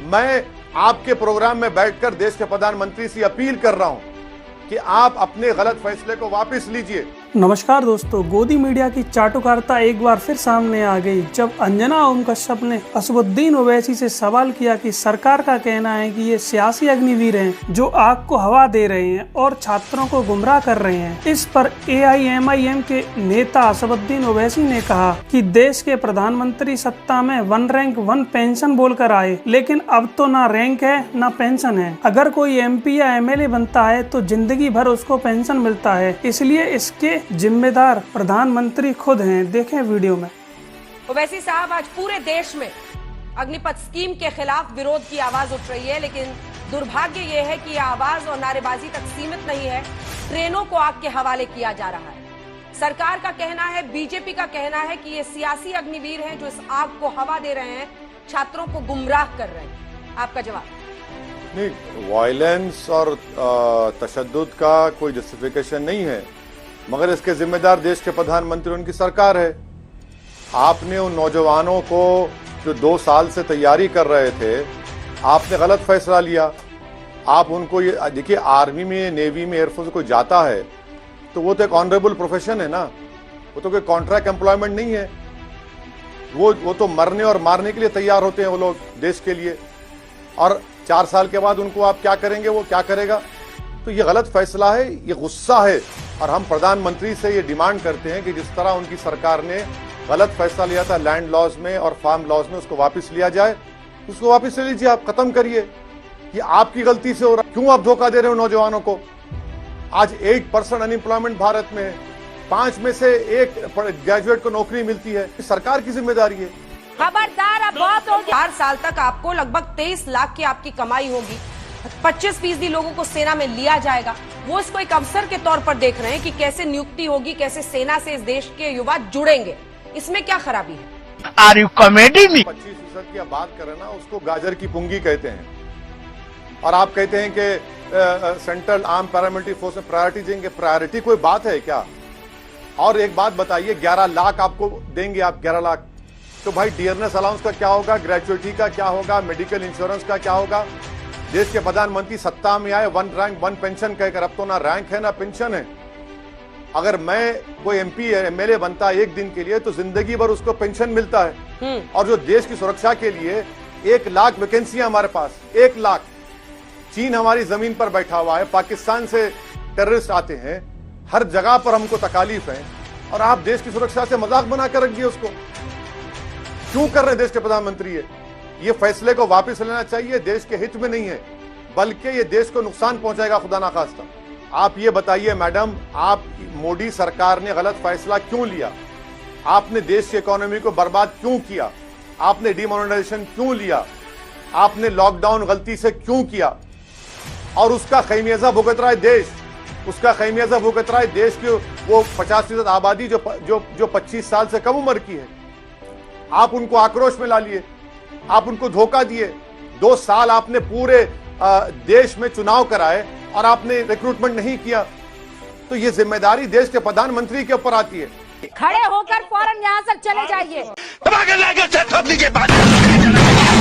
मैं आपके प्रोग्राम में बैठकर देश के प्रधानमंत्री से अपील कर रहा हूं कि आप अपने गलत फैसले को वापस लीजिए। नमस्कार दोस्तों, गोदी मीडिया की चाटुकारिता एक बार फिर सामने आ गई जब अंजना ओम कश्यप ने असदुद्दीन ओवैसी से सवाल किया कि सरकार का कहना है कि ये सियासी अग्निवीर हैं जो आग को हवा दे रहे हैं और छात्रों को गुमराह कर रहे हैं। इस पर AIMIM के नेता असदुद्दीन ओवैसी ने कहा कि देश के प्रधानमंत्री सत्ता में 1 रैंक 1 पेंशन बोलकर आए, लेकिन अब तो ना रैंक है ना पेंशन है। अगर कोई MP या MLA बनता है तो जिंदगी भर उसको पेंशन मिलता है, इसलिए इसके जिम्मेदार प्रधानमंत्री खुद हैं। देखें वीडियो में। ओवैसी साहब, आज पूरे देश में अग्निपथ स्कीम के खिलाफ विरोध की आवाज उठ रही है, लेकिन दुर्भाग्य ये है कि यह आवाज और नारेबाजी तक सीमित नहीं है, ट्रेनों को आग के हवाले किया जा रहा है। सरकार का कहना है, बीजेपी का कहना है कि ये सियासी अग्निवीर हैं जो इस आग को हवा दे रहे हैं, छात्रों को गुमराह कर रहे हैं। आपका जवाब? नहीं, वायलेंस और तशद्दुद का कोई जस्टिफिकेशन नहीं है, मगर इसके जिम्मेदार देश के प्रधानमंत्री उनकी सरकार है। आपने उन नौजवानों को जो 2 साल से तैयारी कर रहे थे, आपने गलत फैसला लिया। आप उनको ये देखिए, आर्मी में, नेवी में, एयरफोर्स कोई जाता है तो वो तो एक ऑनरेबल प्रोफेशन है ना, वो तो कोई कॉन्ट्रैक्ट एम्प्लॉयमेंट नहीं है। वो तो मरने और मारने के लिए तैयार होते हैं वो लोग देश के लिए, और 4 साल के बाद उनको आप क्या करेंगे, वो क्या करेगा? तो ये गलत फैसला है, ये गुस्सा है, और हम प्रधानमंत्री से ये डिमांड करते हैं कि जिस तरह उनकी सरकार ने गलत फैसला लिया था लैंड लॉज में और फार्म लॉज में, उसको वापस लिया जाए। उसको वापस ले लीजिए, आप खत्म करिए। ये आपकी गलती से हो रहा है। क्यों आप धोखा दे रहे हो नौजवानों को? आज 8% अनएम्प्लॉयमेंट भारत में है, 5 में से 1 ग्रेजुएट को नौकरी मिलती है। सरकार की जिम्मेदारी है। खबरदार, आप बहुत हो गया। 4 साल तक आपको लगभग 23 लाख की आपकी कमाई होगी, 25% लोगों को सेना में लिया जाएगा। वो इसको एक अवसर के तौर पर देख रहे हैं कि कैसे नियुक्ति होगी, कैसे सेना से इस देश के युवा जुड़ेंगे। इसमें क्या खराबी है? आर यू कॉमेडी में? 25% की आप बात करें ना, उसको गाजर की पुंगी कहते हैं। और आप कहते हैं कि सेंट्रल आर्म पैरामिलिट्री फोर्स में प्रायोरिटी देंगे। प्रायोरिटी कोई बात है क्या? और एक बात बताइए, 11 लाख आपको देंगे, आप 11 लाख, तो भाई डियरनेस अलाउंस का क्या होगा, ग्रेजुएटी का क्या होगा, मेडिकल इंश्योरेंस का क्या होगा? देश के प्रधानमंत्री सत्ता में आए 1 रैंक 1 पेंशन कहकर, अब तो ना रैंक है ना पेंशन है। अगर मैं कोई MP या MLA बनता है 1 दिन के लिए तो जिंदगी भर उसको पेंशन मिलता है। और जो देश की सुरक्षा के लिए 1 लाख वैकेंसियां हमारे पास, 1 लाख। चीन हमारी जमीन पर बैठा हुआ है, पाकिस्तान से टेररिस्ट आते हैं, हर जगह पर हमको तकालीफ है, और आप देश की सुरक्षा से मजाक बनाकर रखिए उसको। क्यों कर रहे हैं देश के प्रधानमंत्री? ये फैसले को वापस लेना चाहिए, देश के हित में नहीं है, बल्कि ये देश को नुकसान पहुंचाएगा, खुदा ना खास्ता। आप ये बताइए मैडम, आप मोदी सरकार ने गलत फैसला क्यों लिया? आपने देश की इकोनॉमी को बर्बाद क्यों किया? आपने डिमोनेटाइजेशन क्यों लिया? आपने लॉकडाउन गलती से क्यों किया? और उसका खैमियाजा भुगत रहा है देश, उसका खैमियाजा भुगत रहा है देश की वो 50% आबादी जो 25 साल से कम उम्र की है। आप उनको आक्रोश में ला लिए, आप उनको धोखा दिए। 2 साल आपने पूरे देश में चुनाव कराए और आपने रिक्रूटमेंट नहीं किया, तो ये जिम्मेदारी देश के प्रधानमंत्री के ऊपर आती है। खड़े होकर फौरन यहाँ से चले जाइए।